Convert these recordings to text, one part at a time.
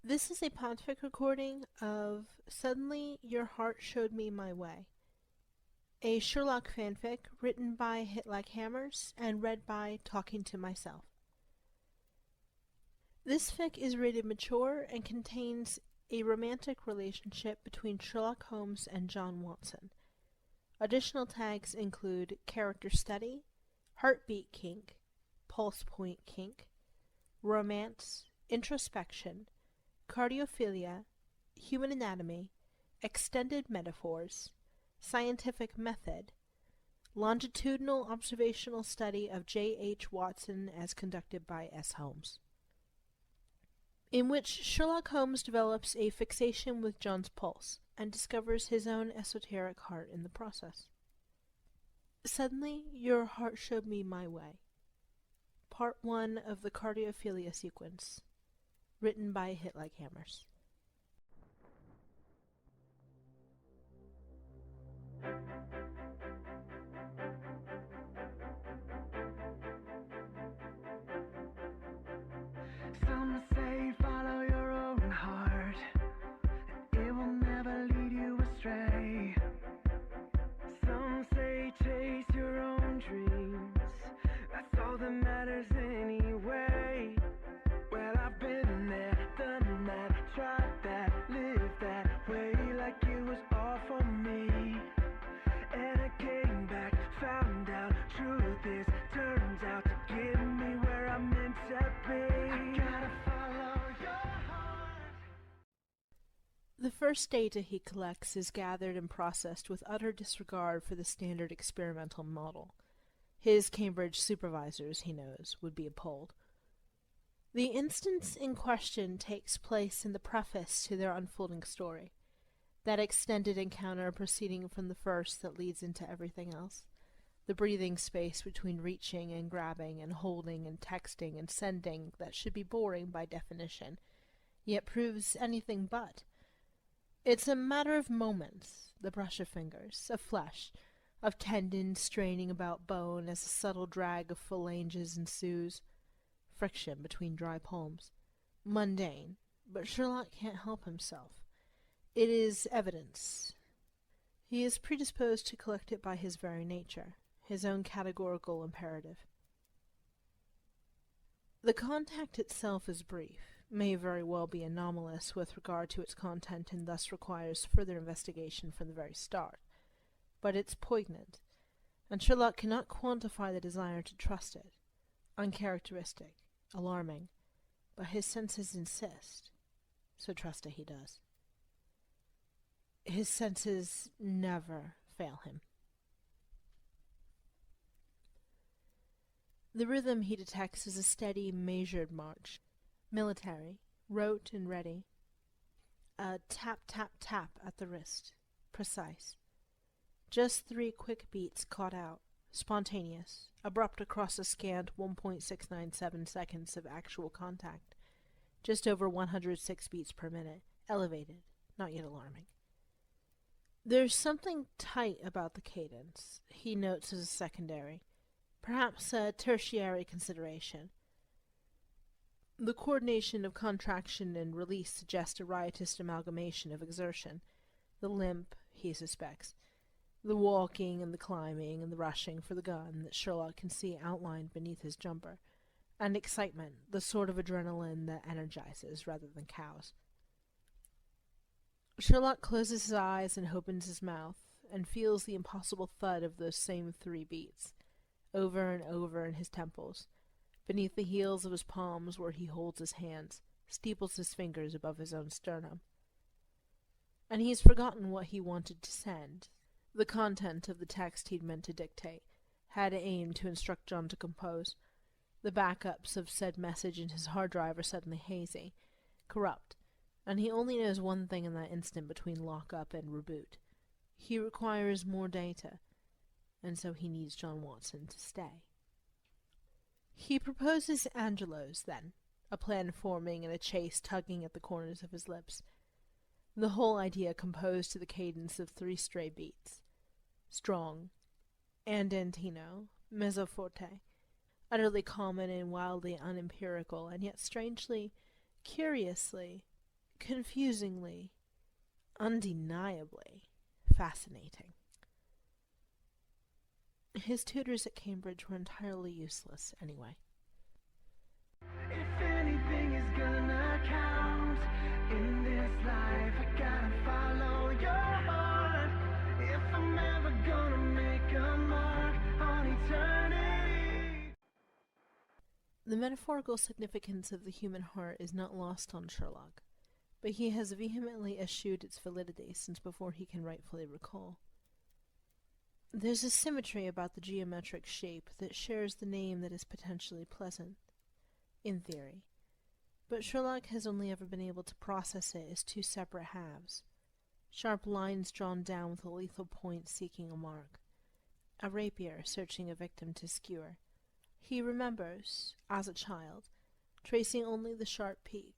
This is a podfic recording of Suddenly Your Heart Showed Me My Way, a Sherlock fanfic written by hitlikehammers and read by Talking to Myself. This fic is rated mature and contains a romantic relationship between Sherlock Holmes and John Watson. Additional tags include character study, heartbeat kink, pulse point kink, romance, introspection, cardiophilia, human anatomy, extended metaphors, scientific method, longitudinal observational study of J. H. Watson as conducted by S. Holmes, in which Sherlock Holmes develops a fixation with John's pulse and discovers his own esoteric heart in the process. Suddenly, Your Heart Showed Me My Way. Part 1 of the cardiophilia sequence. Written by hitlikehammers. Some say follow your own heart, it will never lead you astray. Some say chase your own dreams, that's all that matters anyway. Well, I've been there, done that, tried that, lived that way like it was all for me. And I came back, found out truth is, turns out to get me where I'm meant to be. I gotta follow your heart. The first data he collects is gathered and processed with utter disregard for the standard experimental model. His Cambridge supervisors, he knows, would be appalled. The instance in question takes place in the preface to their unfolding story, that extended encounter proceeding from the first that leads into everything else, the breathing space between reaching and grabbing and holding and texting and sending that should be boring by definition, yet proves anything but. It's a matter of moments, the brush of fingers, of flesh, of tendons straining about bone as a subtle drag of phalanges ensues, friction between dry palms. Mundane, but Sherlock can't help himself. It is evidence. He is predisposed to collect it by his very nature, his own categorical imperative. The contact itself is brief, may very well be anomalous with regard to its content and thus requires further investigation from the very start. But it's poignant, and Sherlock cannot quantify the desire to trust it. Uncharacteristic, alarming, but his senses insist, so trust it he does. His senses never fail him. The rhythm he detects is a steady, measured march, military, rote and ready, a tap, tap, tap at the wrist, precise. Just 3 quick beats caught out, spontaneous, abrupt across a scant 1.697 seconds of actual contact, just over 106 beats per minute, elevated, not yet alarming. There's something tight about the cadence, he notes as a secondary, perhaps a tertiary consideration. The coordination of contraction and release suggests a riotous amalgamation of exertion, the limp, he suspects, the walking and the climbing and the rushing for the gun that Sherlock can see outlined beneath his jumper, and excitement, the sort of adrenaline that energizes rather than cows. Sherlock closes his eyes and opens his mouth, and feels the impossible thud of those same 3 beats, over and over in his temples, beneath the heels of his palms where he holds his hands, steeples his fingers above his own sternum. And he's forgotten what he wanted to send. The content of the text he'd meant to dictate, had aimed to instruct John to compose. The backups of said message in his hard drive are suddenly hazy, corrupt, and he only knows one thing in that instant between lock-up and reboot. He requires more data, and so he needs John Watson to stay. He proposes Angelo's, then, a plan forming and a chase tugging at the corners of his lips. The whole idea composed to the cadence of 3 stray beats. Strong, andantino, mezzo forte, utterly common and wildly unempirical, and yet strangely, curiously, confusingly, undeniably fascinating. His tutors at Cambridge were entirely useless anyway. If anything is gonna count in this life, I gotta follow your heart. If I'm ever gonna make a mark on eternity. The metaphorical significance of the human heart is not lost on Sherlock, but he has vehemently eschewed its validity since before he can rightfully recall. There's a symmetry about the geometric shape that shares the name that is potentially pleasant, in theory, but Sherlock has only ever been able to process it as two separate halves, sharp lines drawn down with a lethal point seeking a mark, a rapier searching a victim to skewer. He remembers, as a child, tracing only the sharp peak,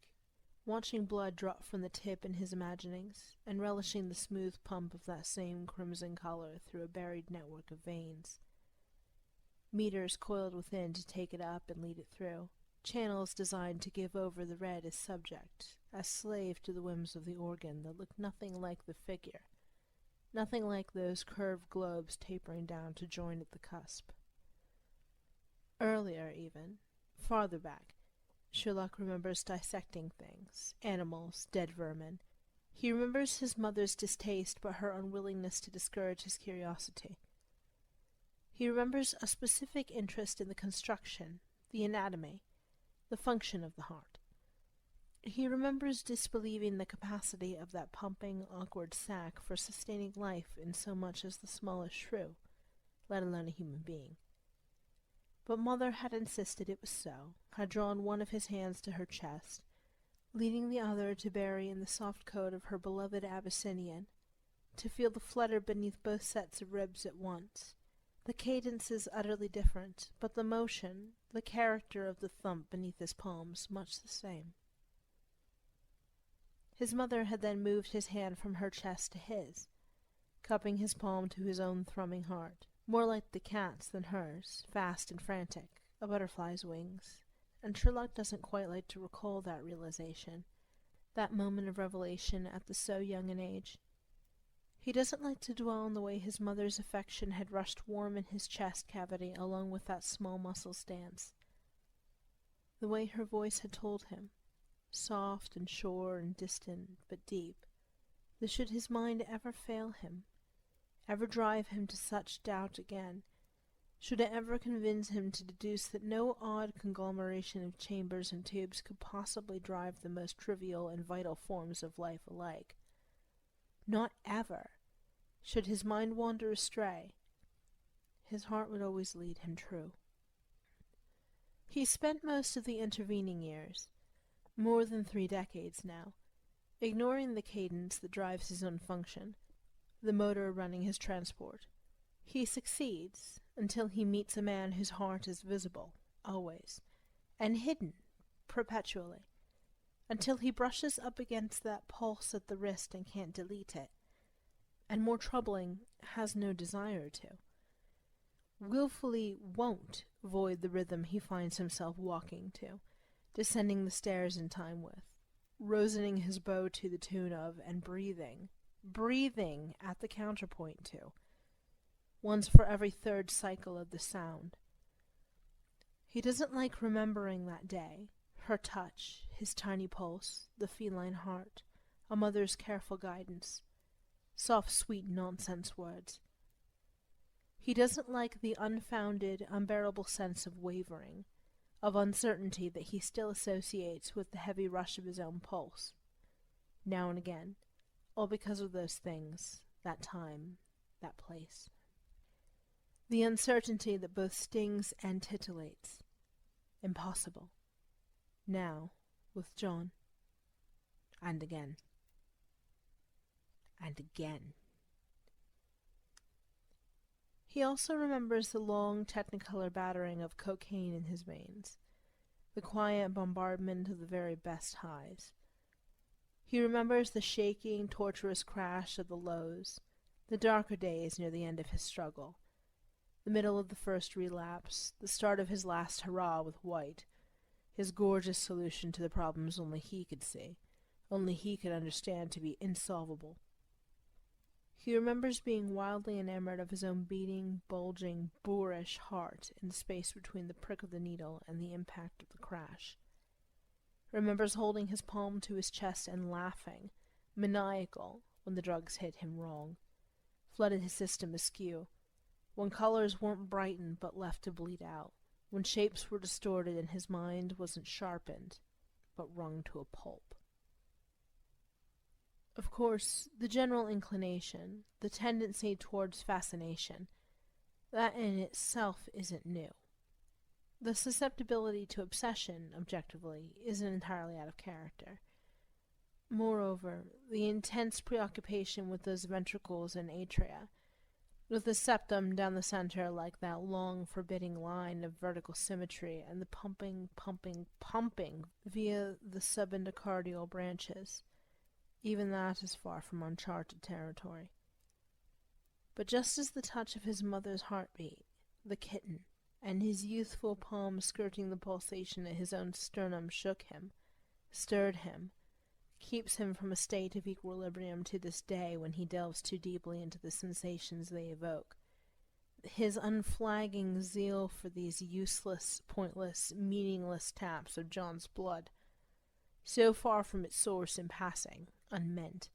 watching blood drop from the tip in his imaginings, and relishing the smooth pump of that same crimson color through a buried network of veins. Meters coiled within to take it up and lead it through, channels designed to give over the red as subject, as slave to the whims of the organ that looked nothing like the figure, nothing like those curved globes tapering down to join at the cusp. Earlier even, farther back, Sherlock remembers dissecting things, animals, dead vermin. He remembers his mother's distaste but her unwillingness to discourage his curiosity. He remembers a specific interest in the construction, the anatomy, the function of the heart. He remembers disbelieving the capacity of that pumping, awkward sac for sustaining life in so much as the smallest shrew, let alone a human being. But Mother had insisted it was so, had drawn one of his hands to her chest, leading the other to bury in the soft coat of her beloved Abyssinian, to feel the flutter beneath both sets of ribs at once. The cadence is utterly different, but the motion, the character of the thump beneath his palms, much the same. His mother had then moved his hand from her chest to his, cupping his palm to his own thrumming heart, more like the cat's than hers, fast and frantic, a butterfly's wings, and Sherlock doesn't quite like to recall that realization, that moment of revelation at so young an age. He doesn't like to dwell on the way his mother's affection had rushed warm in his chest cavity along with that small muscle stance, the way her voice had told him, soft and sure and distant but deep, that should his mind ever fail him, ever drive him to such doubt again, should it ever convince him to deduce that no odd conglomeration of chambers and tubes could possibly drive the most trivial and vital forms of life alike, not ever, should his mind wander astray, his heart would always lead him true. He spent most of the intervening years, more than 3 decades now, ignoring the cadence that drives his own function, the motor running his transport. He succeeds until he meets a man whose heart is visible, always, and hidden, perpetually, until he brushes up against that pulse at the wrist and can't delete it, and more troubling, has no desire to. Willfully won't void the rhythm he finds himself walking to, descending the stairs in time with, rosening his bow to the tune of, and breathing at the counterpoint to, once for every third cycle of the sound. He doesn't like remembering that day, her touch, his tiny pulse, the feline heart, a mother's careful guidance, soft, sweet nonsense words. He doesn't like the unfounded, unbearable sense of wavering, of uncertainty that he still associates with the heavy rush of his own pulse, now and again, all because of those things, that time, that place. The uncertainty that both stings and titillates. Impossible. Now, with John. And again. And again. He also remembers the long technicolor battering of cocaine in his veins, the quiet bombardment of the very best highs. He remembers the shaking, torturous crash of the lows, the darker days near the end of his struggle, the middle of the first relapse, the start of his last hurrah with White, his gorgeous solution to the problems only he could see, only he could understand to be insolvable. He remembers being wildly enamored of his own beating, bulging, boorish heart in the space between the prick of the needle and the impact of the crash. Remembers holding his palm to his chest and laughing, maniacal, when the drugs hit him wrong, flooded his system askew, when colors weren't brightened but left to bleed out, when shapes were distorted and his mind wasn't sharpened, but wrung to a pulp. Of course, the general inclination, the tendency towards fascination, that in itself isn't new. The susceptibility to obsession, objectively, isn't entirely out of character. Moreover, the intense preoccupation with those ventricles and atria, with the septum down the center like that long, forbidding line of vertical symmetry, and the pumping via the subendocardial branches, even that is far from uncharted territory. But just as the touch of his mother's heartbeat, the kitten, and his youthful palm skirting the pulsation at his own sternum shook him, stirred him, keeps him from a state of equilibrium to this day when he delves too deeply into the sensations they evoke. His unflagging zeal for these useless, pointless, meaningless taps of John's blood, so far from its source in passing, unmeant,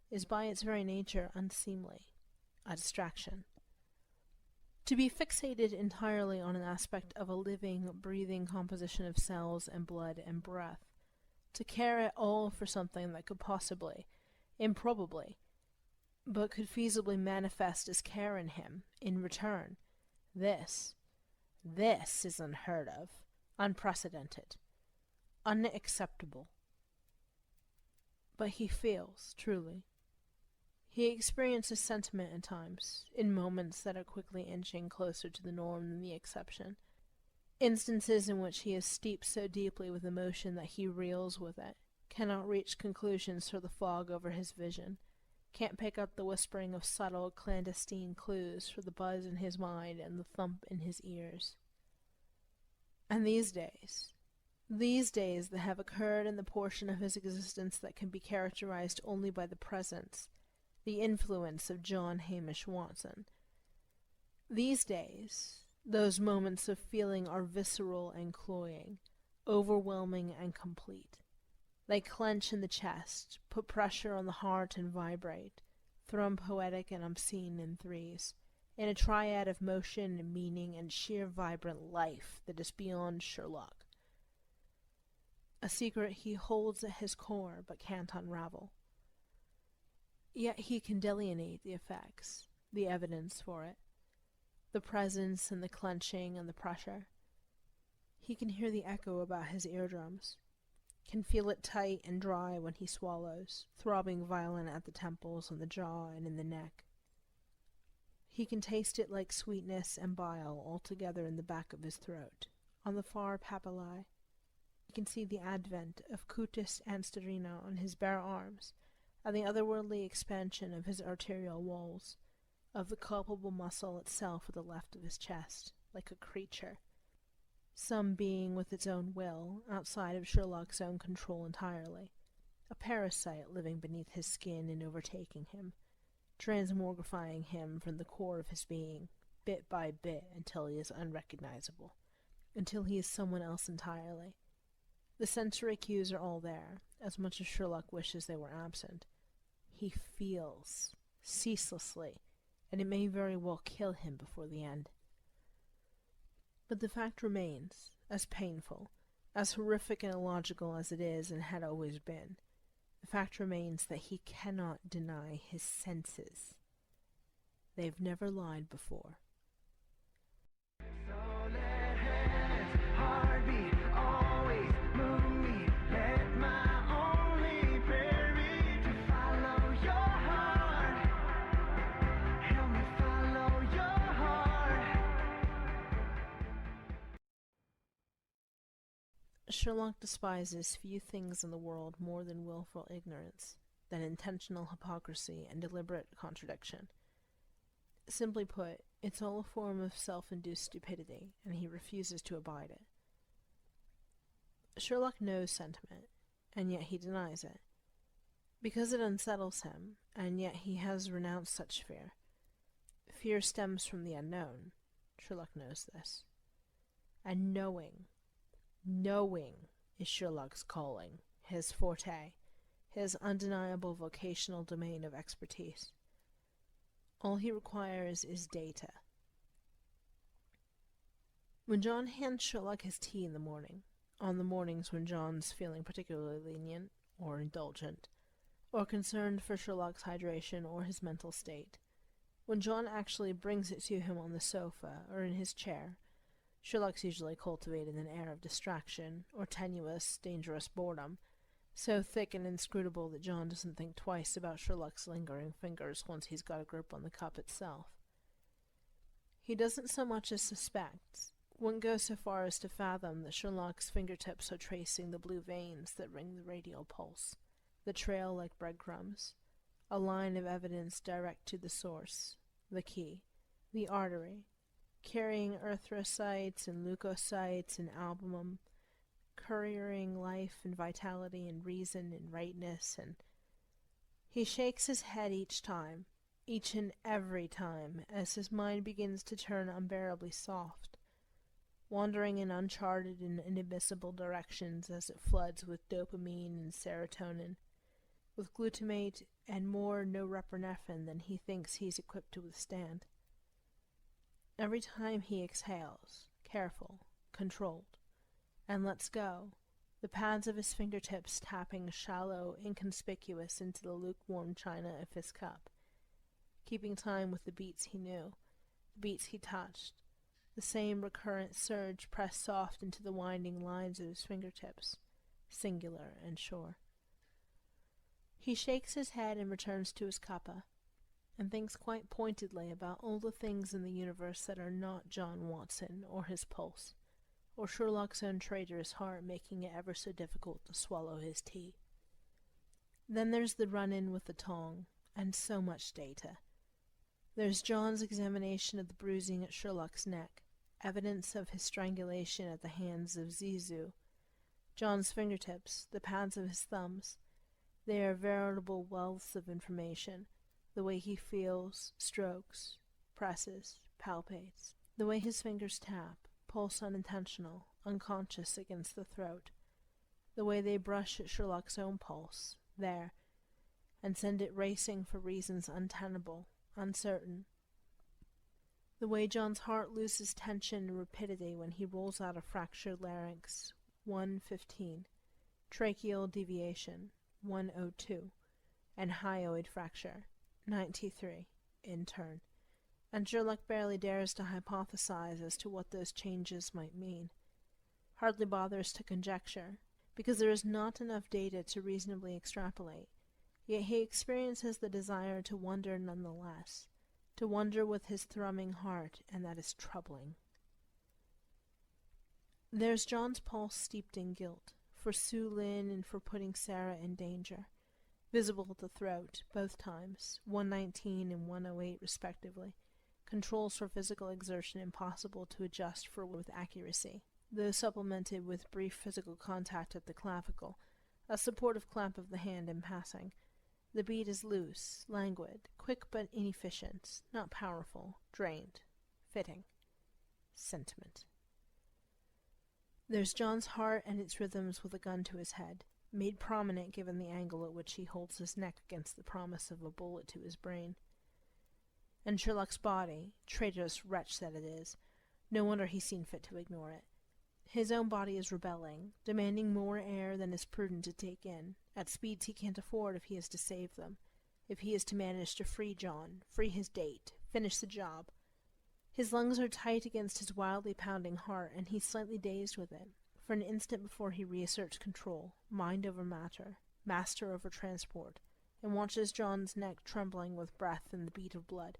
is by its very nature unseemly, a distraction. To be fixated entirely on an aspect of a living, breathing composition of cells and blood and breath, to care at all for something that could possibly, improbably, but could feasibly manifest as care in him, in return, this is unheard of, unprecedented, unacceptable. But he feels, truly. He experiences sentiment at times, in moments that are quickly inching closer to the norm than the exception. Instances in which he is steeped so deeply with emotion that he reels with it, cannot reach conclusions through the fog over his vision, can't pick up the whispering of subtle, clandestine clues for the buzz in his mind and the thump in his ears. And these days that have occurred in the portion of his existence that can be characterized only by the presence, the influence of John Hamish Watson. These days, those moments of feeling are visceral and cloying, overwhelming and complete. They clench in the chest, put pressure on the heart and vibrate, thrum poetic and obscene in threes, in a triad of motion and meaning and sheer vibrant life that is beyond Sherlock. A secret he holds at his core but can't unravel. Yet he can delineate the effects, the evidence for it, the presence and the clenching and the pressure. He can hear the echo about his eardrums, can feel it tight and dry when he swallows, throbbing violent at the temples and the jaw and in the neck. He can taste it like sweetness and bile all together in the back of his throat, on the far papillae. He can see the advent of cutis ansterina on his bare arms, and the otherworldly expansion of his arterial walls, of the culpable muscle itself at the left of his chest, like a creature, some being with its own will, outside of Sherlock's own control entirely, a parasite living beneath his skin and overtaking him, transmogrifying him from the core of his being, bit by bit, until he is unrecognizable, until he is someone else entirely. The sensory cues are all there, as much as Sherlock wishes they were absent. He feels, ceaselessly, and it may very well kill him before the end. But the fact remains, as painful, as horrific and illogical as it is and had always been. The fact remains that he cannot deny his senses. They've never lied before. So let heaven's heartbeat always move me. Let my only prayer be to follow your heart. Help me follow your heart. Sherlock despises few things in the world more than willful ignorance, than intentional hypocrisy and deliberate contradiction. Simply put, it's all a form of self-induced stupidity, and he refuses to abide it. Sherlock knows sentiment, and yet he denies it. because it unsettles him, and yet he has renounced such fear. Fear stems from the unknown. Sherlock knows this. And knowing is Sherlock's calling, his forte, his undeniable vocational domain of expertise. All he requires is data. When John hands Sherlock his tea in the morning, on the mornings when John's feeling particularly lenient or indulgent, or concerned for Sherlock's hydration or his mental state, when John actually brings it to him on the sofa or in his chair, Sherlock's usually cultivated an air of distraction or tenuous, dangerous boredom, so thick and inscrutable that John doesn't think twice about Sherlock's lingering fingers once he's got a grip on the cup itself. He doesn't so much as suspect, wouldn't go so far as to fathom that Sherlock's fingertips are tracing the blue veins that ring the radial pulse, the trail like breadcrumbs, a line of evidence direct to the source, the key, the artery, carrying erythrocytes and leukocytes and albumin, couriering life and vitality and reason and rightness, and he shakes his head each time, each and every time, as his mind begins to turn unbearably soft, wandering in uncharted and inadmissible directions as it floods with dopamine and serotonin, with glutamate and more norepinephrine than he thinks he's equipped to withstand. Every time he exhales, careful, controlled, and lets go, the pads of his fingertips tapping shallow, inconspicuous into the lukewarm china of his cup, keeping time with the beats he knew, the beats he touched, the same recurrent surge pressed soft into the winding lines of his fingertips, singular and sure. He shakes his head and returns to his cuppa, and thinks quite pointedly about all the things in the universe that are not John Watson or his pulse, or Sherlock's own traitorous heart making it ever so difficult to swallow his tea. Then there's the run-in with the tong, and so much data. There's John's examination of the bruising at Sherlock's neck, evidence of his strangulation at the hands of Zizou. John's fingertips, the pads of his thumbs, they are veritable wealths of information. The way he feels, strokes, presses, palpates, the way his fingers tap, pulse unintentional, unconscious against the throat, the way they brush at Sherlock's own pulse, there, and send it racing for reasons untenable, uncertain, the way John's heart loses tension and rapidity when he rolls out a fractured larynx, 115, tracheal deviation, 102, and hyoid fracture, 93, in turn, and Sherlock barely dares to hypothesize as to what those changes might mean, hardly bothers to conjecture, because there is not enough data to reasonably extrapolate, yet he experiences the desire to wonder nonetheless, to wonder with his thrumming heart, and that is troubling. There's John's pulse steeped in guilt, for Su Lin and for putting Sarah in danger, visible at the throat, both times, 119 and 108 respectively, controls for physical exertion impossible to adjust for with accuracy, though supplemented with brief physical contact at the clavicle, a supportive clamp of the hand in passing. The beat is loose, languid, quick but inefficient, not powerful, drained, fitting. Sentiment. There's John's heart and its rhythms with a gun to his head, made prominent given the angle at which he holds his neck against the promise of a bullet to his brain. And Sherlock's body, traitorous wretch that it is, no wonder he's seen fit to ignore it. His own body is rebelling, demanding more air than is prudent to take in, at speeds he can't afford if he is to save them, if he is to manage to free John, free his date, finish the job. His lungs are tight against his wildly pounding heart, and he's slightly dazed with it, for an instant before he reasserts control, mind over matter, master over transport, and watches John's neck trembling with breath and the beat of blood,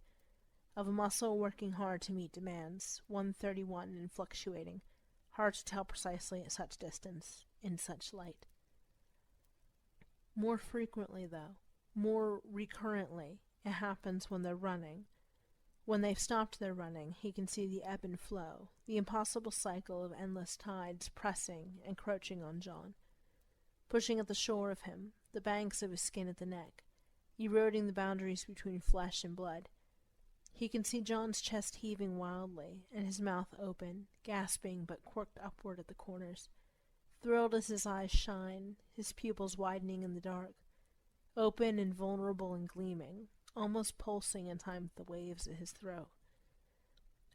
of a muscle working hard to meet demands, 131 and fluctuating, hard to tell precisely at such distance, in such light. More frequently, though, more recurrently, it happens when they're running. When they've stopped their running, he can see the ebb and flow, the impossible cycle of endless tides pressing, encroaching on John, pushing at the shore of him, the banks of his skin at the neck, eroding the boundaries between flesh and blood. He can see John's chest heaving wildly, and his mouth open, gasping but quirked upward at the corners. Thrilled as his eyes shine, his pupils widening in the dark, open and vulnerable and gleaming, almost pulsing in time with the waves at his throat.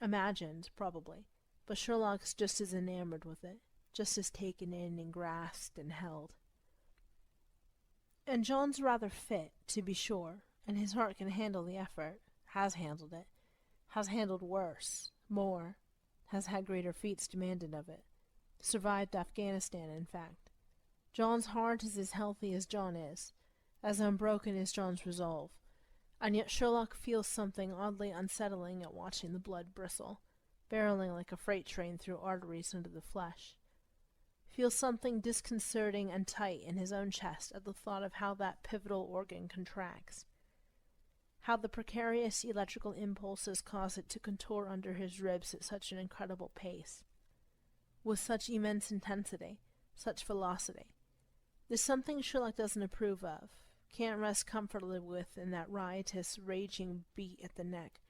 Imagined, probably, but Sherlock's just as enamored with it, just as taken in and grasped and held. And John's rather fit, to be sure, and his heart can handle the effort, has handled it, has handled worse, more, has had greater feats demanded of it. Survived Afghanistan, in fact. John's heart is as healthy as John is, as unbroken as John's resolve, and yet Sherlock feels something oddly unsettling at watching the blood bristle, barreling like a freight train through arteries under the flesh. Feels something disconcerting and tight in his own chest at the thought of how that pivotal organ contracts, how the precarious electrical impulses cause it to contour under his ribs at such an incredible pace, with such immense intensity, such velocity. There's something Sherlock doesn't approve of, can't rest comfortably with in that riotous, raging beat at the neck,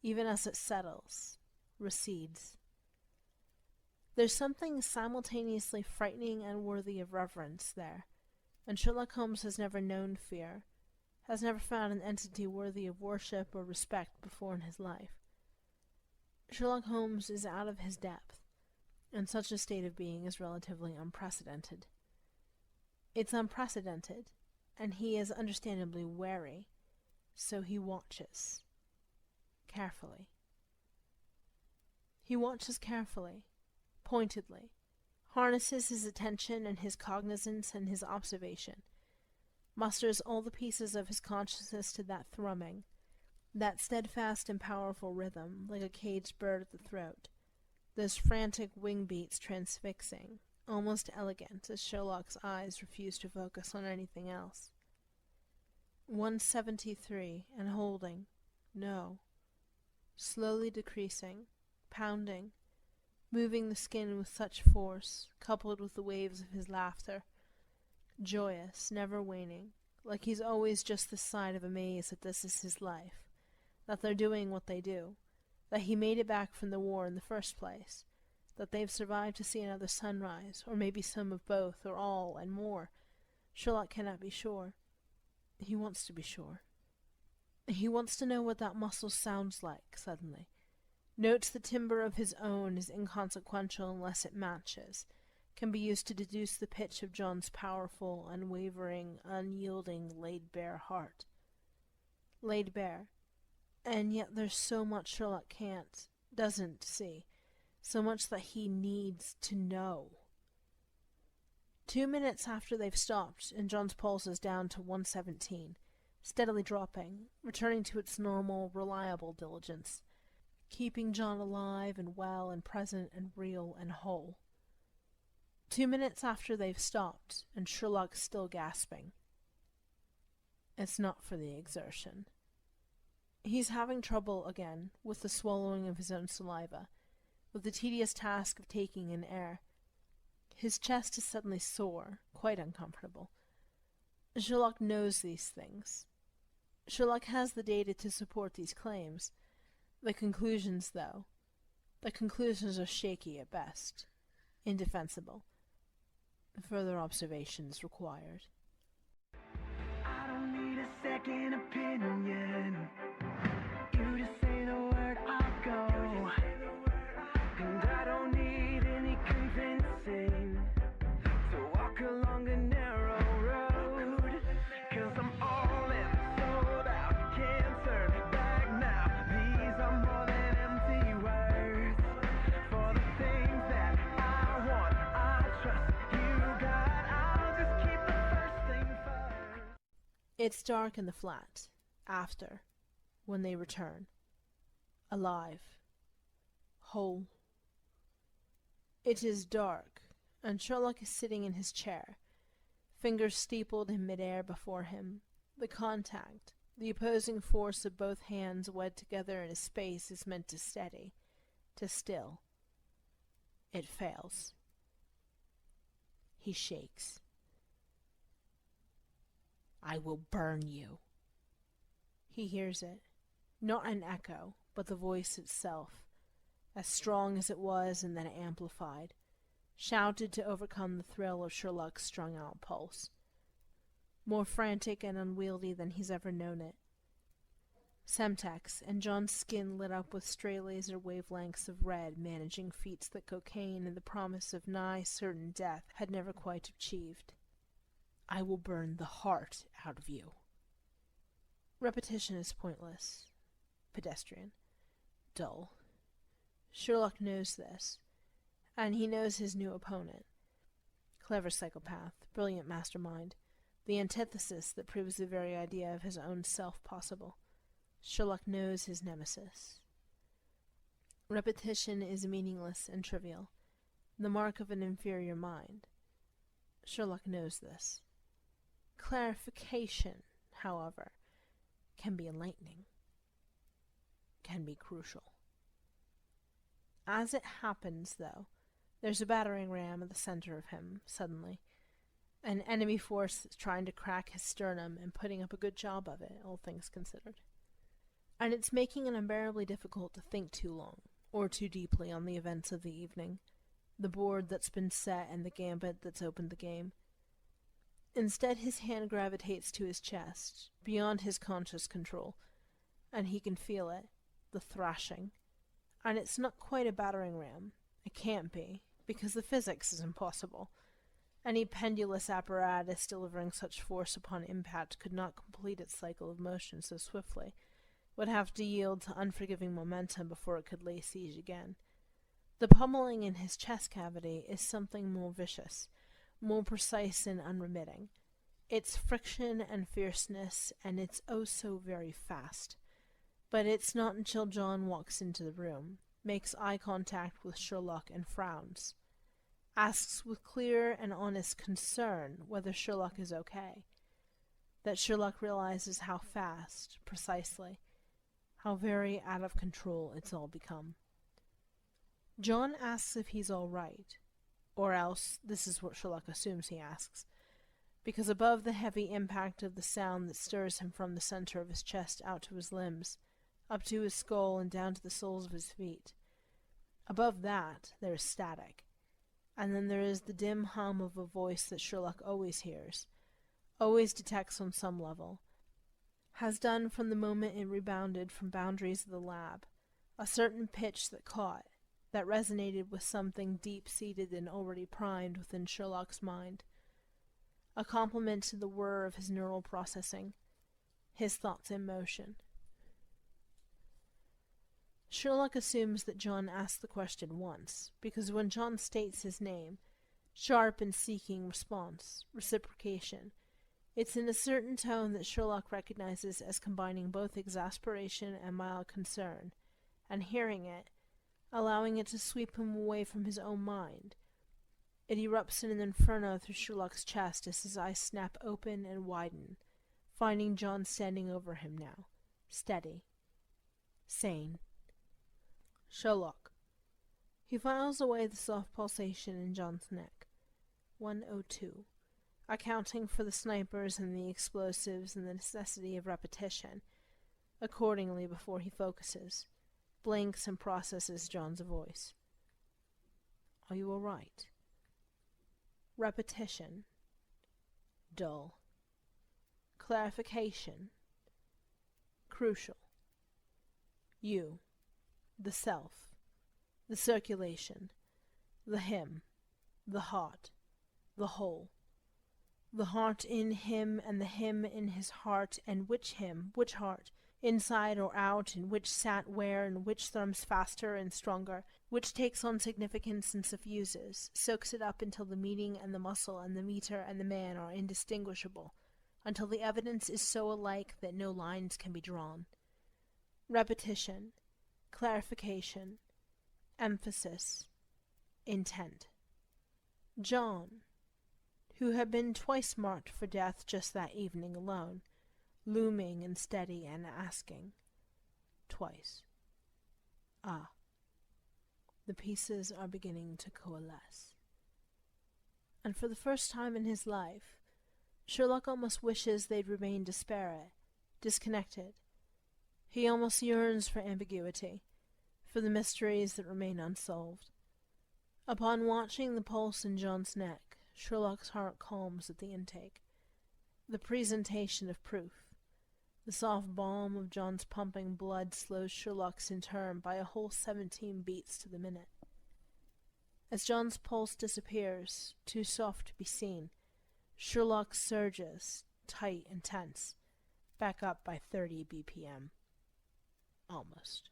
even as it settles, recedes. There's something simultaneously frightening and worthy of reverence there, and Sherlock Holmes has never known fear, has never found an entity worthy of worship or respect before in his life. Sherlock Holmes is out of his depth, and such a state of being is relatively unprecedented. It's unprecedented, and he is understandably wary, so he watches. Carefully. He watches carefully, pointedly, harnesses his attention and his cognizance and his observation, musters all the pieces of his consciousness to that thrumming, that steadfast and powerful rhythm, like a caged bird at the throat, those frantic wing beats transfixing, almost elegant, as Sherlock's eyes refuse to focus on anything else. 173, and holding. No. Slowly decreasing, pounding, moving the skin with such force, coupled with the waves of his laughter. Joyous, never waning, like he's always just this side of amazed that this is his life, that they're doing what they do, that he made it back from the war in the first place, that they've survived to see another sunrise, or maybe some of both, or all, and more. Sherlock cannot be sure. He wants to be sure. He wants to know what that muscle sounds like, suddenly. Notes the timbre of his own is inconsequential unless it matches, can be used to deduce the pitch of John's powerful, unwavering, unyielding, laid-bare heart. Laid bare. And yet there's so much Sherlock doesn't see, so much that he needs to know. 2 minutes after they've stopped, and John's pulse is down to 117, steadily dropping, returning to its normal, reliable diligence, keeping John alive and well and present and real and whole. 2 minutes after they've stopped, and Sherlock's still gasping. It's not for the exertion. He's having trouble again with the swallowing of his own saliva, with the tedious task of taking in air. His chest is suddenly sore, quite uncomfortable. Sherlock knows these things. Sherlock has the data to support these claims. The conclusions, though, the conclusions are shaky at best, indefensible. Further observations required. I don't need a second opinion. You just say the word, I'll go. And I don't need any convincing to walk along a narrow road. 'Cause I'm all in, sold out, can't turn back now. These are more than empty words. For the things that I want, I trust you, God. I'll just keep the first thing first. It's dark in the flat, after, when they return. Alive. Whole. It is dark, and Sherlock is sitting in his chair, fingers steepled in midair before him. The contact, the opposing force of both hands wed together in a space is meant to steady, to still. It fails. He shakes. I will burn you. He hears it. Not an echo, but the voice itself, as strong as it was and then amplified, shouted to overcome the thrill of Sherlock's strung-out pulse. More frantic and unwieldy than he's ever known it. Semtex, and John's skin lit up with stray laser wavelengths of red, managing feats that cocaine and the promise of nigh certain death had never quite achieved. I will burn the heart out of you. Repetition is pointless. Pedestrian. Dull. Sherlock knows this, and he knows his new opponent. Clever psychopath, brilliant mastermind, the antithesis that proves the very idea of his own self possible. Sherlock knows his nemesis. Repetition is meaningless and trivial, the mark of an inferior mind. Sherlock knows this. Clarification, however, can be enlightening, can be crucial. As it happens, though, there's a battering ram at the center of him, suddenly. An enemy force that's trying to crack his sternum and putting up a good job of it, all things considered. And it's making it unbearably difficult to think too long, or too deeply on the events of the evening, the board that's been set and the gambit that's opened the game. Instead, his hand gravitates to his chest, beyond his conscious control, and he can feel it, the thrashing. And it's not quite a battering ram. It can't be, because the physics is impossible. Any pendulous apparatus delivering such force upon impact could not complete its cycle of motion so swiftly, would have to yield to unforgiving momentum before it could lay siege again. The pummeling in his chest cavity is something more vicious, more precise and unremitting. It's friction and fierceness, and it's oh so very fast. But it's not until John walks into the room, makes eye contact with Sherlock and frowns, asks with clear and honest concern whether Sherlock is okay, that Sherlock realizes how fast, precisely, how very out of control it's all become. John asks if he's all right, or else this is what Sherlock assumes he asks, because above the heavy impact of the sound that stirs him from the center of his chest out to his limbs, up to his skull and down to the soles of his feet, above that there is static, and then there is the dim hum of a voice that Sherlock always hears, always detects on some level, has done from the moment it rebounded from boundaries of the lab, a certain pitch that caught, that resonated with something deep-seated and already primed within Sherlock's mind, a complement to the whir of his neural processing, his thoughts in motion. Sherlock assumes that John asked the question once, because when John states his name, sharp and seeking response, reciprocation, it's in a certain tone that Sherlock recognizes as combining both exasperation and mild concern, and hearing it, allowing it to sweep him away from his own mind. It erupts in an inferno through Sherlock's chest as his eyes snap open and widen, finding John standing over him now, steady, sane. Sherlock. He files away the soft pulsation in John's neck. 102. Accounting for the snipers and the explosives and the necessity of repetition, accordingly before he focuses, blinks and processes John's voice. Are you all right? Repetition. Dull. Clarification. Crucial. You. The self. The circulation. The him. The heart. The whole. The heart in him and the him in his heart, and which him, which heart, inside or out, and which sat where, and which thrums faster and stronger, which takes on significance and suffuses, soaks it up until the meaning and the muscle and the meter and the man are indistinguishable, until the evidence is so alike that no lines can be drawn. Repetition, clarification, emphasis, intent. John, who had been twice marked for death just that evening alone, looming and steady and asking. Twice. Ah. The pieces are beginning to coalesce. And for the first time in his life, Sherlock almost wishes they'd remain disparate, disconnected. He almost yearns for ambiguity, for the mysteries that remain unsolved. Upon watching the pulse in John's neck, Sherlock's heart calms at the intake. The presentation of proof. The soft balm of John's pumping blood slows Sherlock's in turn by a whole 17 beats to the minute. As John's pulse disappears, too soft to be seen, Sherlock surges, tight and tense, back up by 30 BPM. Almost.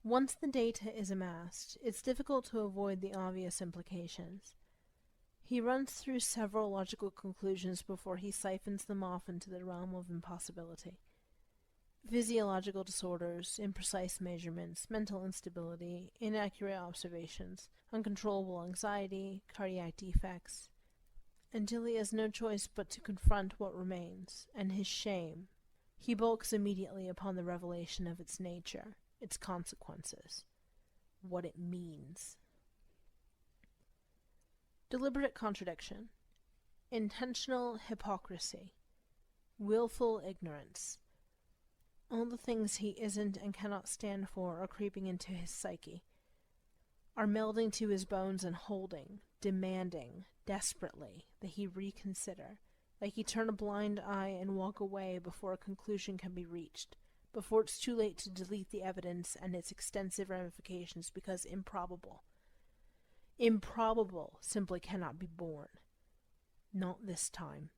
Once the data is amassed, it's difficult to avoid the obvious implications. He runs through several logical conclusions before he siphons them off into the realm of impossibility. Physiological disorders, imprecise measurements, mental instability, inaccurate observations, uncontrollable anxiety, cardiac defects, until he has no choice but to confront what remains, and his shame. He bulks immediately upon the revelation of its nature, its consequences, what it means. Deliberate contradiction, intentional hypocrisy, willful ignorance. All the things he isn't and cannot stand for are creeping into his psyche, are melding to his bones and holding, demanding, desperately, that he reconsider, that he turn a blind eye and walk away before a conclusion can be reached, before it's too late to delete the evidence and its extensive ramifications because improbable. Improbable simply cannot be borne. Not this time.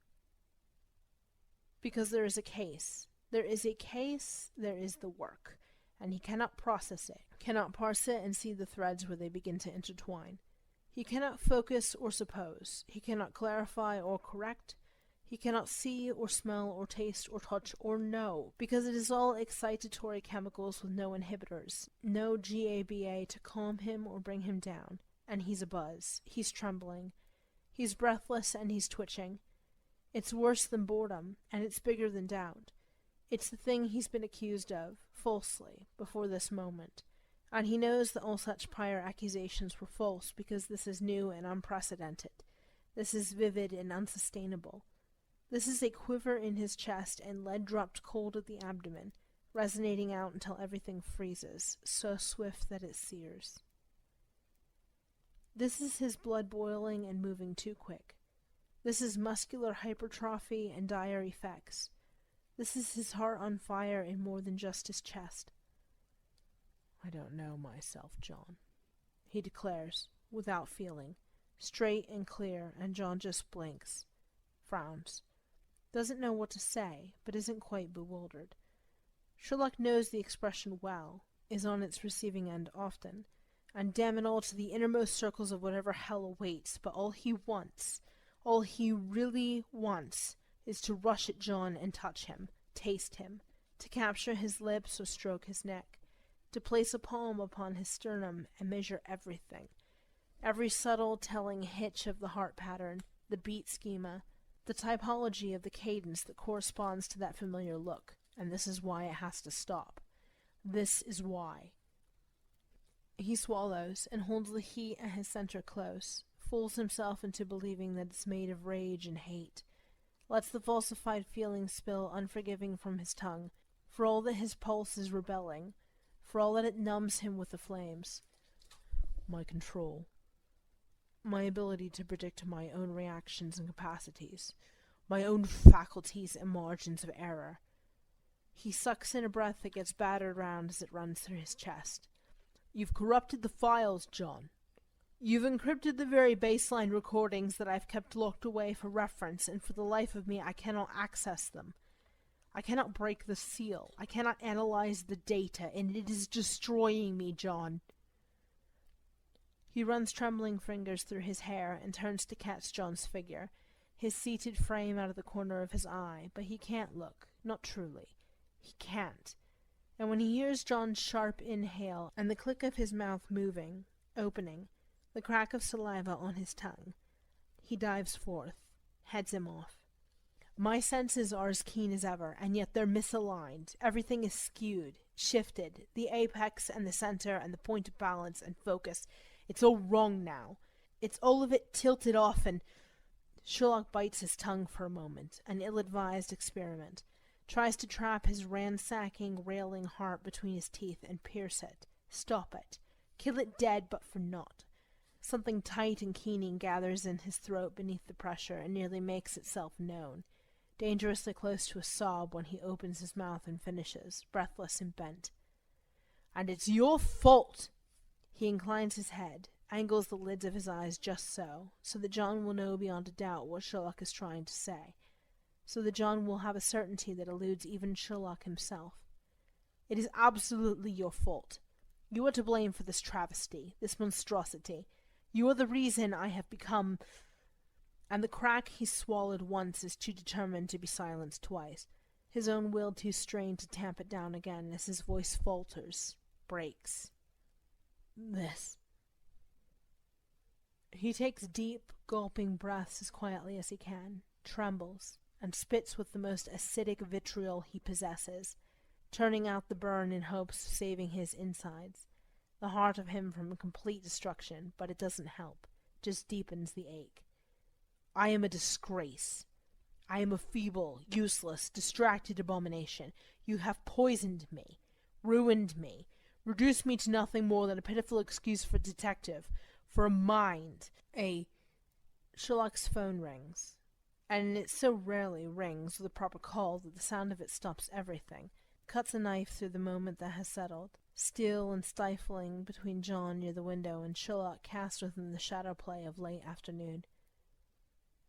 Because there is a case. There is a case, there is the work, and he cannot process it, cannot parse it and see the threads where they begin to intertwine. He cannot focus or suppose. He cannot clarify or correct. He cannot see or smell or taste or touch or know, because it is all excitatory chemicals with no inhibitors, no GABA to calm him or bring him down. And he's abuzz. He's trembling. He's breathless and he's twitching. It's worse than boredom, and it's bigger than doubt. It's the thing he's been accused of, falsely, before this moment. And he knows that all such prior accusations were false because this is new and unprecedented. This is vivid and unsustainable. This is a quiver in his chest and lead dropped cold at the abdomen, resonating out until everything freezes, so swift that it sears. This is his blood boiling and moving too quick. This is muscular hypertrophy and dire effects. This is his heart on fire in more than just his chest. "I don't know myself, John," he declares, without feeling, straight and clear, and John just blinks, frowns, doesn't know what to say, but isn't quite bewildered. Sherlock knows the expression well, is on its receiving end often, and damn it all to the innermost circles of whatever hell awaits, but all he wants, all he really wants, is to rush at John and touch him, taste him, to capture his lips or stroke his neck, to place a palm upon his sternum and measure everything, every subtle telling hitch of the heart pattern, the beat schema, the typology of the cadence that corresponds to that familiar look, and this is why it has to stop. This is why. He swallows and holds the heat at his center close, fools himself into believing that it's made of rage and hate, lets the falsified feelings spill unforgiving from his tongue, for all that his pulse is rebelling, for all that it numbs him with the flames. My control. My ability to predict my own reactions and capacities, my own faculties and margins of error. He sucks in a breath that gets battered round as it runs through his chest. You've corrupted the files, John. You've encrypted the very baseline recordings that I've kept locked away for reference, and for the life of me I cannot access them. I cannot break the seal. I cannot analyze the data, and it is destroying me, John. He runs trembling fingers through his hair and turns to catch John's figure, his seated frame out of the corner of his eye, but he can't look, not truly. He can't. And when he hears John's sharp inhale and the click of his mouth moving, opening, the crack of saliva on his tongue, he dives forth, heads him off. My senses are as keen as ever, and yet they're misaligned. Everything is skewed, shifted, the apex and the center and the point of balance and focus. It's all wrong now. It's all of it tilted off, and Sherlock bites his tongue for a moment, an ill-advised experiment, tries to trap his ransacking, railing heart between his teeth and pierce it, stop it, kill it dead but for naught. Something tight and keening gathers in his throat beneath the pressure and nearly makes itself known, dangerously close to a sob when he opens his mouth and finishes, breathless and bent. "And it's your fault!" He inclines his head, angles the lids of his eyes just so that John will know beyond a doubt what Sherlock is trying to say, so that John will have a certainty that eludes even Sherlock himself. "It is absolutely your fault. You are to blame for this travesty, this monstrosity. You are the reason I have become—" And the crack he swallowed once is too determined to be silenced twice, his own will too strained to tamp it down again as his voice falters, breaks. "This." He takes deep, gulping breaths as quietly as he can, trembles, and spits with the most acidic vitriol he possesses, turning out the burn in hopes of saving his insides, the heart of him from complete destruction, but it doesn't help, just deepens the ache. "I am a disgrace. I am a feeble, useless, distracted abomination. You have poisoned me, ruined me, reduced me to nothing more than a pitiful excuse for a detective, for a mind, a—" Sherlock's phone rings, and it so rarely rings with a proper call that the sound of it stops everything, cuts a knife through the moment that has settled, still and stifling between John near the window and Sherlock cast within the shadow play of late afternoon.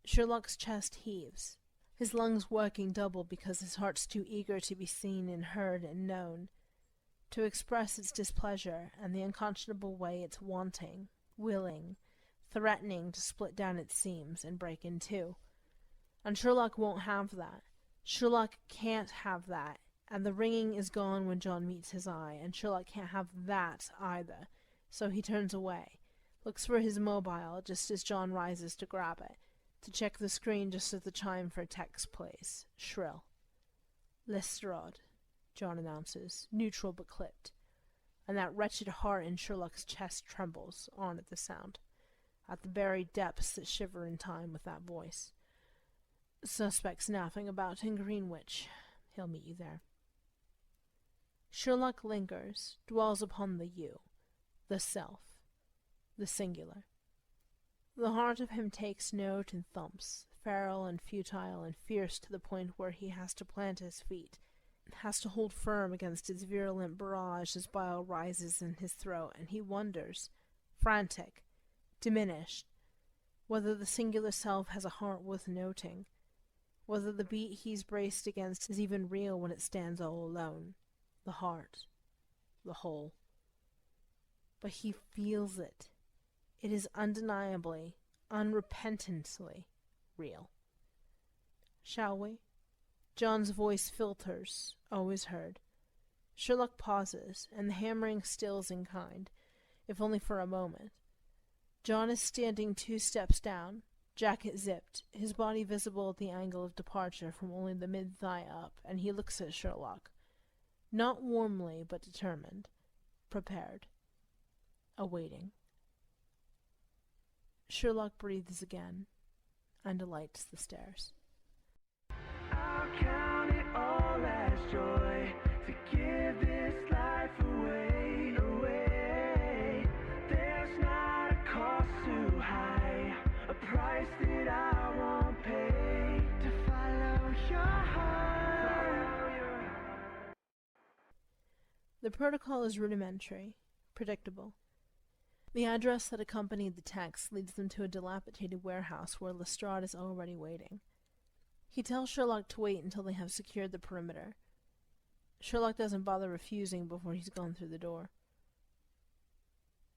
Sherlock's chest heaves, his lungs working double because his heart's too eager to be seen and heard and known, to express its displeasure and the unconscionable way it's wanting, willing, threatening to split down its seams and break in two. And Sherlock won't have that. Sherlock can't have that, and the ringing is gone when John meets his eye, and Sherlock can't have that either, so he turns away, looks for his mobile just as John rises to grab it, to check the screen just as the chime for a text plays, shrill. "Lestrade," John announces, neutral but clipped, and that wretched heart in Sherlock's chest trembles on at the sound, at the buried depths that shiver in time with that voice. "Suspects napping about in Greenwich. He'll meet you there." Sherlock lingers, dwells upon the you, the self, the singular. The heart of him takes note and thumps, feral and futile and fierce to the point where he has to plant his feet, has to hold firm against its virulent barrage as bile rises in his throat, and he wonders, frantic, diminished, whether the singular self has a heart worth noting, whether the beat he's braced against is even real when it stands all alone, the heart, the whole. But he feels it. It is undeniably, unrepentantly real. "Shall we?" John's voice filters, always heard. Sherlock pauses, and the hammering stills in kind, if only for a moment. John is standing 2 steps down, jacket zipped, his body visible at the angle of departure from only the mid-thigh up, and he looks at Sherlock. Not warmly, but determined, prepared, awaiting. Sherlock breathes again, and alights the stairs. I'll count it all as joy to give this life away, away. There's not a cost too high, a price that I won't pay to follow your heart. The protocol is rudimentary, predictable. The address that accompanied the text leads them to a dilapidated warehouse where Lestrade is already waiting. He tells Sherlock to wait until they have secured the perimeter. Sherlock doesn't bother refusing before he's gone through the door.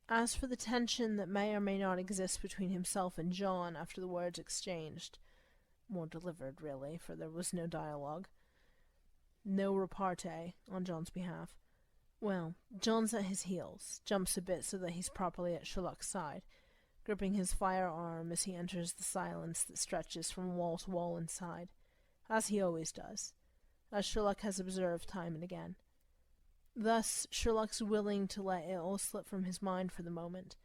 As for the tension that may or may not exist between himself and John after the words exchanged, more delivered, really, for there was no dialogue, no repartee on John's behalf. Well, John's at his heels, jumps a bit so that he's properly at Sherlock's side, gripping his firearm as he enters the silence that stretches from wall to wall inside, as he always does, as Sherlock has observed time and again. Thus, Sherlock's willing to let it all slip from his mind for the moment,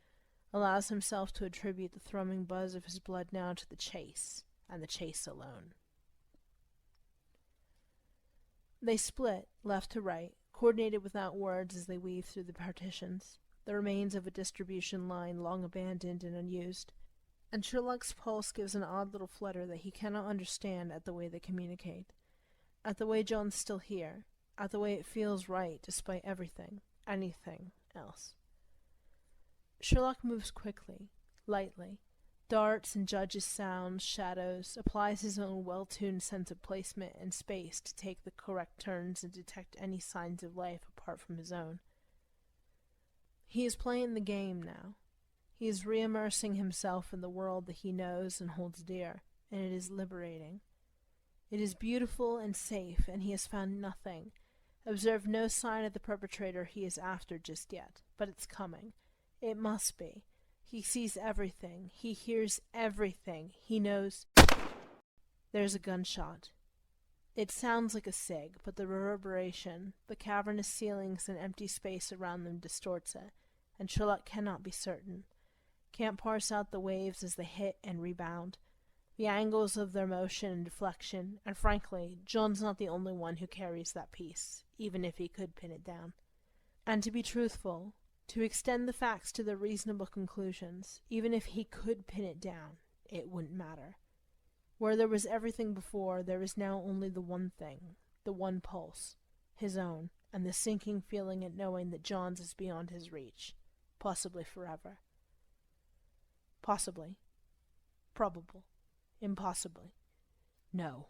allows himself to attribute the thrumming buzz of his blood now to the chase, and the chase alone. They split, left to right, coordinated without words as they weave through the partitions, the remains of a distribution line long abandoned and unused, and Sherlock's pulse gives an odd little flutter that he cannot understand at the way they communicate, at the way John's still here, at the way it feels right despite everything, anything else. Sherlock moves quickly, lightly, darts and judges sounds, shadows, applies his own well-tuned sense of placement and space to take the correct turns and detect any signs of life apart from his own. He is playing the game now. He is re-immersing himself in the world that he knows and holds dear, and it is liberating. It is beautiful and safe, and he has found nothing, observed no sign of the perpetrator he is after just yet, but it's coming. It must be. He sees everything. He hears everything. He knows. There's a gunshot. It sounds like a sig, but the reverberation, the cavernous ceilings and empty space around them distorts it, and Sherlock cannot be certain. Can't parse out the waves as they hit and rebound, the angles of their motion and deflection, and frankly, John's not the only one who carries that piece, even if he could pin it down. And to be truthful, to extend the facts to their reasonable conclusions, even if he could pin it down, it wouldn't matter. Where there was everything before, there is now only the one thing, the one pulse, his own, and the sinking feeling at knowing that John's is beyond his reach, possibly forever. Possibly. Probable. Impossibly. No.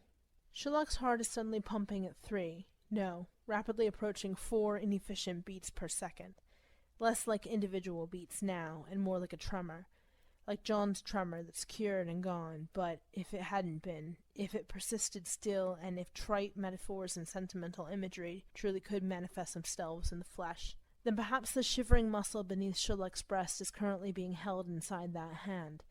Sherlock's heart is suddenly pumping at 3, no, rapidly approaching 4 inefficient beats per second. Less like individual beats now, and more like a tremor. Like John's tremor that's cured and gone, but if it hadn't been, if it persisted still, and if trite metaphors and sentimental imagery truly could manifest themselves in the flesh, then perhaps the shivering muscle beneath Sherlock's breast is currently being held inside that hand,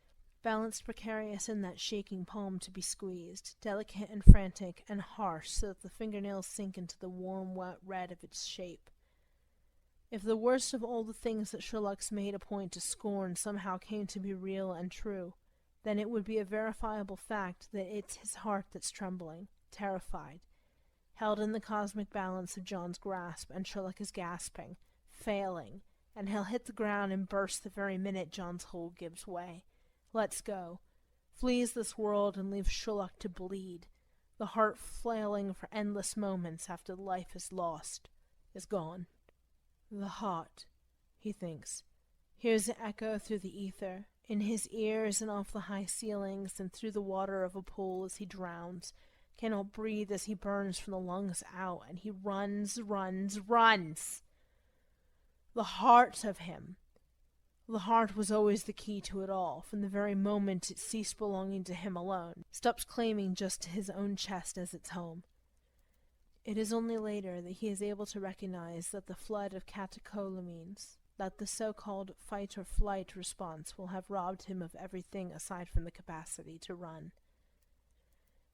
balanced precarious in that shaking palm to be squeezed, delicate and frantic and harsh so that the fingernails sink into the warm, wet red of its shape. If the worst of all the things that Sherlock's made a point to scorn somehow came to be real and true, then it would be a verifiable fact that it's his heart that's trembling, terrified, held in the cosmic balance of John's grasp, and Sherlock is gasping, failing, and he'll hit the ground and burst the very minute John's hold gives way. Lets go, flees this world and leaves Sherlock to bleed, the heart flailing for endless moments after life is lost, is gone. The heart, he thinks, hears it echo through the ether, in his ears and off the high ceilings and through the water of a pool as he drowns, cannot breathe as he burns from the lungs out, and he runs. The heart of him. The heart was always the key to it all, from the very moment it ceased belonging to him alone, stopped claiming just his own chest as its home. It is only later that he is able to recognize that the flood of catecholamines, that the so-called fight or flight response will have robbed him of everything aside from the capacity to run.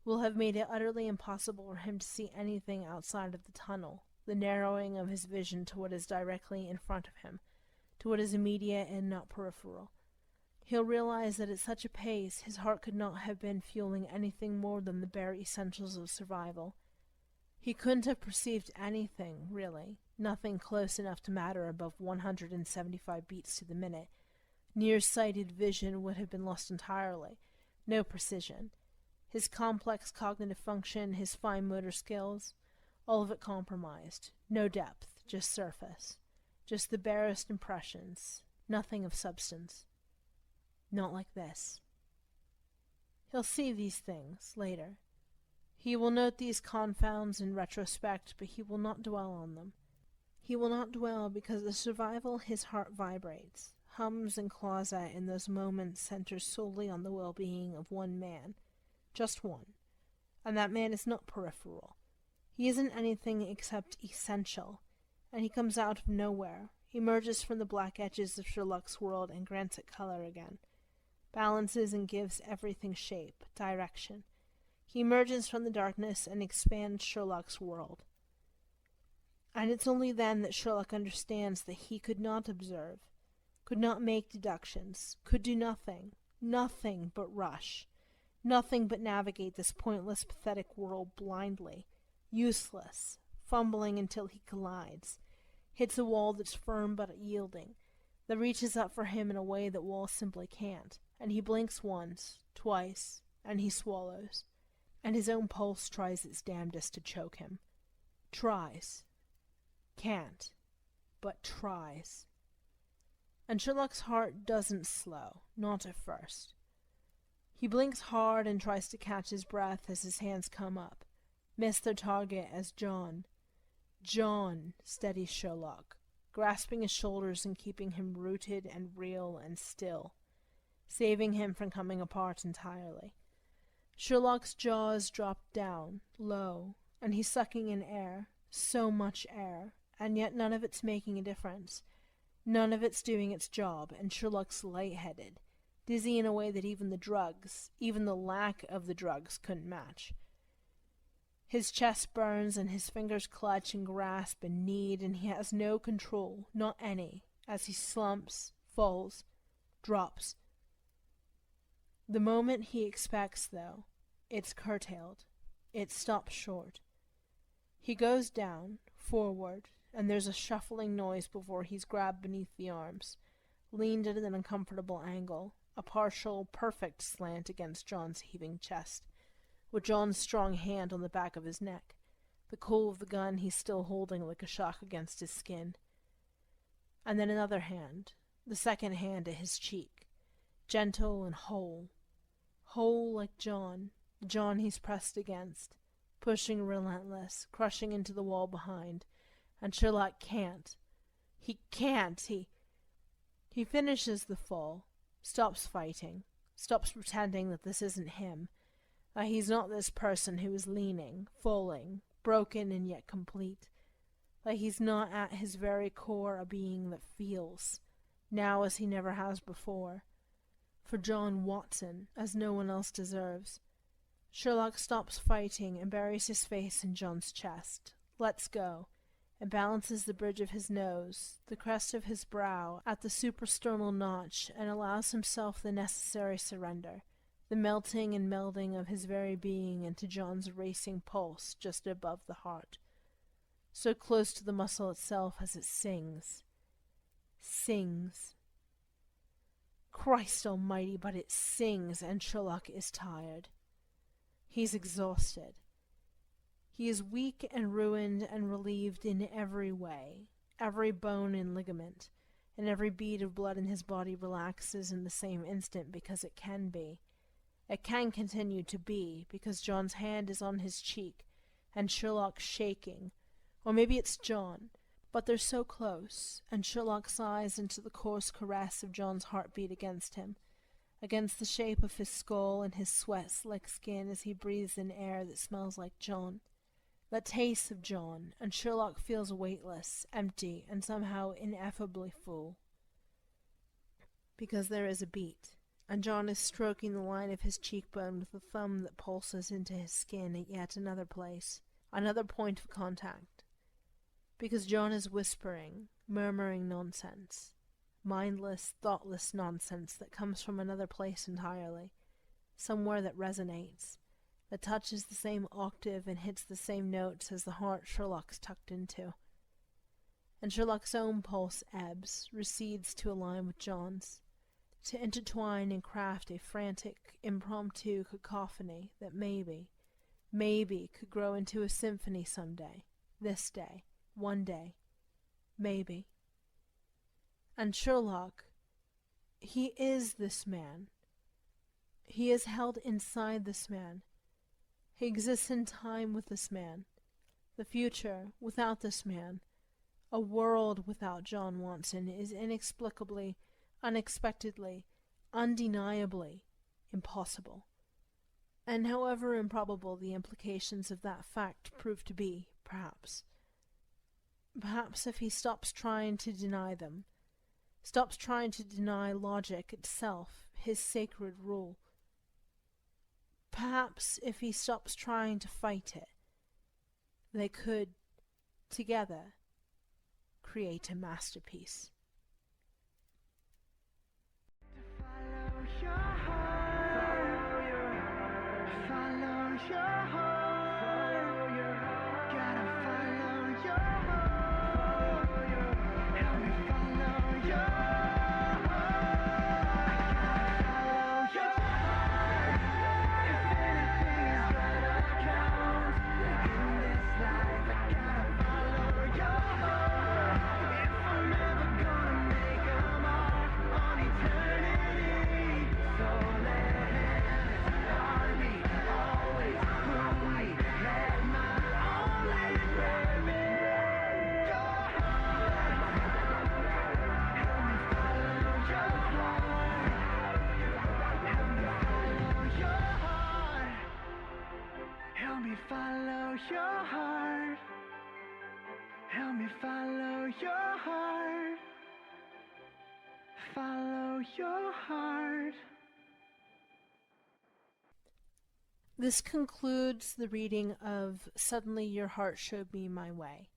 Will have made it utterly impossible for him to see anything outside of the tunnel, the narrowing of his vision to what is directly in front of him, to what is immediate and not peripheral. He'll realize that at such a pace his heart could not have been fueling anything more than the bare essentials of survival. He couldn't have perceived anything, really, nothing close enough to matter above 175 beats to the minute. Near-sighted vision would have been lost entirely. No precision. His complex cognitive function, his fine motor skills, all of it compromised. No depth, just surface. Just the barest impressions. Nothing of substance. Not like this. He'll see these things later. He will note these confounds in retrospect, but he will not dwell on them. He will not dwell because the survival his heart vibrates, hums and claws at in those moments centers solely on the well-being of one man. Just one. And that man is not peripheral. He isn't anything except essential, and he comes out of nowhere, emerges from the black edges of Sherlock's world and grants it color again, balances and gives everything shape, direction. He emerges from the darkness and expands Sherlock's world. And it's only then that Sherlock understands that he could not observe, could not make deductions, could do nothing, nothing but rush, nothing but navigate this pointless, pathetic world blindly, useless, fumbling until he collides, hits a wall that's firm but yielding, that reaches up for him in a way that walls simply can't, and he blinks once, twice, and he swallows, and his own pulse tries its damnedest to choke him. Tries. Can't, but tries. And Sherlock's heart doesn't slow, not at first. He blinks hard and tries to catch his breath as his hands come up, miss their target as John steadies Sherlock, grasping his shoulders and keeping him rooted and real and still, saving him from coming apart entirely. Sherlock's jaws drop down, low, and he's sucking in air, so much air, and yet none of it's making a difference. None of it's doing its job, and Sherlock's lightheaded, dizzy in a way that even the drugs, even the lack of the drugs, couldn't match. His chest burns and his fingers clutch and grasp and knead, and he has no control, not any, as he slumps, falls, drops. The moment he expects, though, it's curtailed. It stops short. He goes down, forward, and there's a shuffling noise before he's grabbed beneath the arms, leaned at an uncomfortable angle, a partial, perfect slant against John's heaving chest, with John's strong hand on the back of his neck, the coal of the gun he's still holding like a shock against his skin. And then another hand, the second hand at his cheek, gentle and whole like John, the John he's pressed against, pushing relentless, crushing into the wall behind, and Sherlock can't. He can't. He finishes the fall, stops fighting, stops pretending that this isn't him, that he's not this person who is leaning, falling, broken and yet complete, that he's not at his very core a being that feels, now as he never has before, for John Watson, as no one else deserves. Sherlock stops fighting and buries his face in John's chest, lets go, and balances the bridge of his nose, the crest of his brow, at the suprasternal notch, and allows himself the necessary surrender, the melting and melding of his very being into John's racing pulse just above the heart, so close to the muscle itself as it sings. Christ almighty, but it sings, and Sherlock is tired. He's exhausted. He is weak and ruined and relieved in every way. Every bone and ligament, and every bead of blood in his body relaxes in the same instant because it can be. It can continue to be, because John's hand is on his cheek, and Sherlock's shaking. Or maybe it's John, but they're so close, and Sherlock sighs into the coarse caress of John's heartbeat against him, against the shape of his skull and his sweat-slick skin as he breathes in air that smells like John. That taste of John, and Sherlock feels weightless, empty, and somehow ineffably full. Because there is a beat, and John is stroking the line of his cheekbone with a thumb that pulses into his skin at yet another place, another point of contact. Because John is whispering, murmuring nonsense, mindless, thoughtless nonsense that comes from another place entirely, somewhere that resonates, that touches the same octave and hits the same notes as the heart Sherlock's tucked into. And Sherlock's own pulse ebbs, recedes to align with John's, to intertwine and craft a frantic, impromptu cacophony that maybe could grow into a symphony someday, this day, one day, maybe. And Sherlock, he is this man. He is held inside this man. He exists in time with this man. The future, without this man, A world without John Watson is inexplicably, unexpectedly, undeniably impossible. And however improbable the implications of that fact prove to be, perhaps if he stops trying to deny them, stops trying to deny logic itself, his sacred rule, perhaps if he stops trying to fight it, they could, together, create a masterpiece. Follow your heart. Follow your heart. Gotta follow your heart. Help me follow your heart. Follow your heart. If anything is gonna count in this life, I gotta follow your heart. If I'm ever gonna make a mark on eternity, so let it guard me, always prove me, let my only prayer be your heart. Help me follow your heart. Help me follow your heart. Help me follow your heart. Help me follow your heart. Follow your heart. This concludes the reading of Suddenly Your Heart Showed Me My Way.